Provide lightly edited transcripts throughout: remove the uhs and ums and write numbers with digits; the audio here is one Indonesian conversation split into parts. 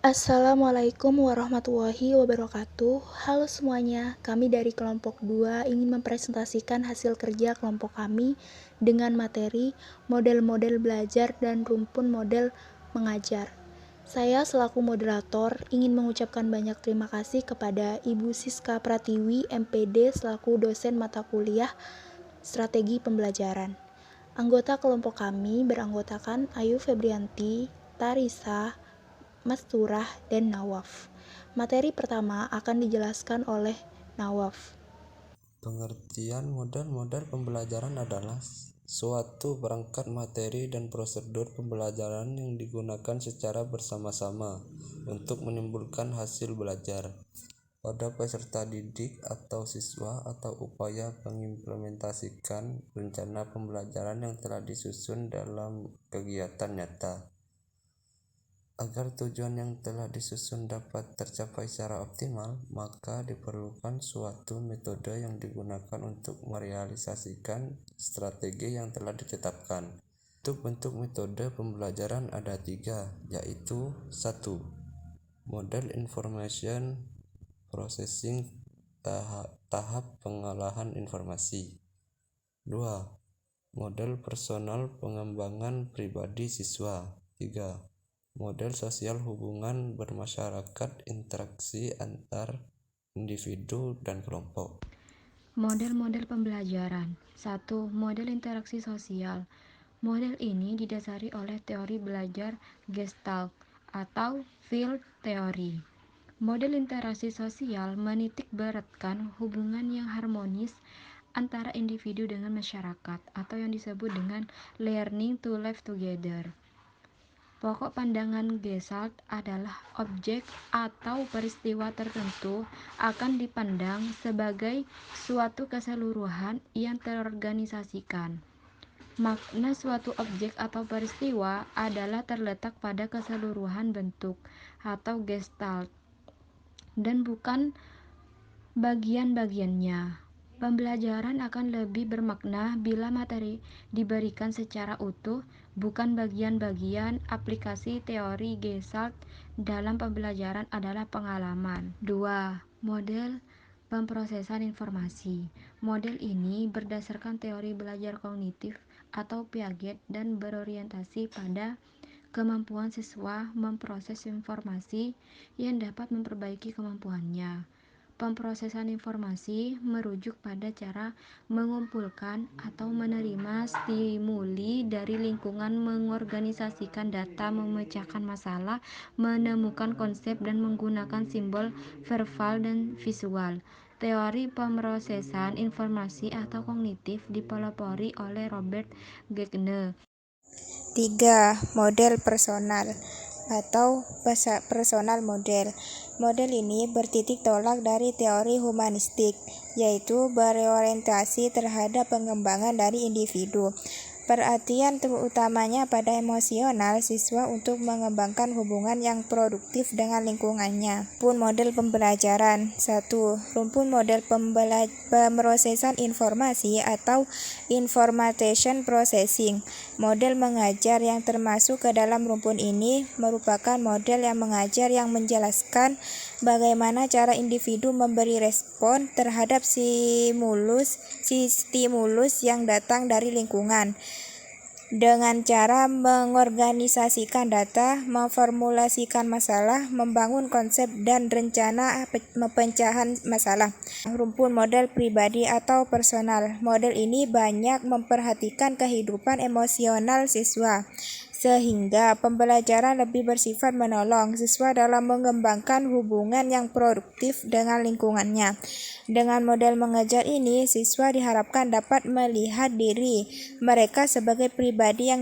Assalamualaikum warahmatullahi wabarakatuh. Halo semuanya, kami dari kelompok 2 ingin mempresentasikan hasil kerja kelompok kami dengan materi model-model belajar dan rumpun model mengajar. Saya selaku moderator ingin mengucapkan banyak terima kasih kepada Ibu Siska Pratiwi, MPD, selaku dosen mata kuliah Strategi Pembelajaran. Anggota kelompok kami beranggotakan Ayu Febrianti, Tarisa, Masturah, dan Nawaf. Materi pertama akan dijelaskan oleh Nawaf. Pengertian model-model pembelajaran adalah suatu perangkat materi dan prosedur pembelajaran yang digunakan secara bersama-sama untuk menimbulkan hasil belajar pada peserta didik atau siswa atau upaya mengimplementasikan rencana pembelajaran yang telah disusun dalam kegiatan nyata. Agar tujuan yang telah disusun dapat tercapai secara optimal, maka diperlukan suatu metode yang digunakan untuk merealisasikan strategi yang telah ditetapkan. Untuk bentuk metode pembelajaran ada 3, yaitu 1. Model Information Processing tahap pengolahan informasi. 2. Model personal pengembangan pribadi siswa. 3. Model sosial hubungan bermasyarakat interaksi antar individu dan kelompok. Model-model pembelajaran. 1. Model interaksi sosial. Model ini didasari oleh teori belajar Gestalt atau field theory. Model interaksi sosial menitik beratkan hubungan yang harmonis antara individu dengan masyarakat atau yang disebut dengan learning to live together. Pokok pandangan Gestalt adalah objek atau peristiwa tertentu akan dipandang sebagai suatu keseluruhan yang terorganisasikan. Makna suatu objek atau peristiwa adalah terletak pada keseluruhan bentuk atau Gestalt dan bukan bagian-bagiannya. Pembelajaran akan lebih bermakna bila materi diberikan secara utuh, bukan bagian-bagian. Aplikasi teori Gestalt dalam pembelajaran adalah pengalaman. 2. Model pemrosesan informasi. Model ini berdasarkan teori belajar kognitif atau Piaget dan berorientasi pada kemampuan siswa memproses informasi yang dapat memperbaiki kemampuannya. Pemrosesan informasi merujuk pada cara mengumpulkan atau menerima stimuli dari lingkungan, mengorganisasikan data, memecahkan masalah, menemukan konsep, dan menggunakan simbol verbal dan visual. Teori pemrosesan informasi atau kognitif dipelopori oleh Robert Gagne. 3. Model personal atau personal model. Model ini bertitik tolak dari teori humanistik, yaitu berorientasi terhadap pengembangan dari individu. Perhatian utamanya pada emosional siswa untuk mengembangkan hubungan yang produktif dengan lingkungannya. Rumpun model pembelajaran. 1. Rumpun model pemrosesan informasi atau information processing. Model mengajar yang termasuk ke dalam rumpun ini merupakan model yang mengajar yang menjelaskan bagaimana cara individu memberi respon terhadap stimulus yang datang dari lingkungan dengan cara mengorganisasikan data, memformulasikan masalah, membangun konsep dan rencana pecahan masalah. Rumpun model pribadi atau personal. Model ini banyak memperhatikan kehidupan emosional siswa, sehingga pembelajaran lebih bersifat menolong siswa dalam mengembangkan hubungan yang produktif dengan lingkungannya. Dengan model mengajar ini, siswa diharapkan dapat melihat diri mereka sebagai pribadi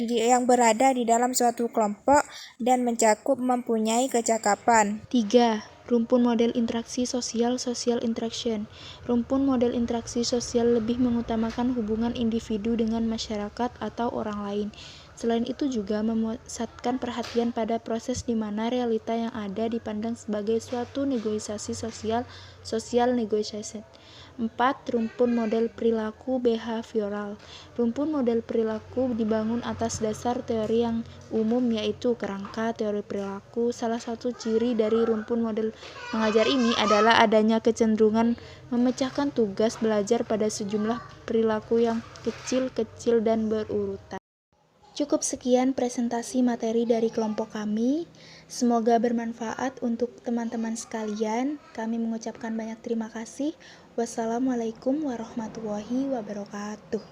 yang berada di dalam suatu kelompok dan mencakup mempunyai kecakapan. 3. Rumpun model interaksi sosial social interaction. Rumpun model interaksi sosial lebih mengutamakan hubungan individu dengan masyarakat atau orang lain. Selain itu juga memusatkan perhatian pada proses di mana realita yang ada dipandang sebagai suatu negosiasi social negotiation. 4. Rumpun model perilaku behavioral. Rumpun model perilaku dibangun atas dasar teori yang umum yaitu kerangka teori perilaku. Salah satu ciri dari rumpun model mengajar ini adalah adanya kecenderungan memecahkan tugas belajar pada sejumlah perilaku yang kecil-kecil dan berurutan. Cukup sekian presentasi materi dari kelompok kami. Semoga bermanfaat untuk teman-teman sekalian. Kami mengucapkan banyak terima kasih. Wassalamualaikum warahmatullahi wabarakatuh.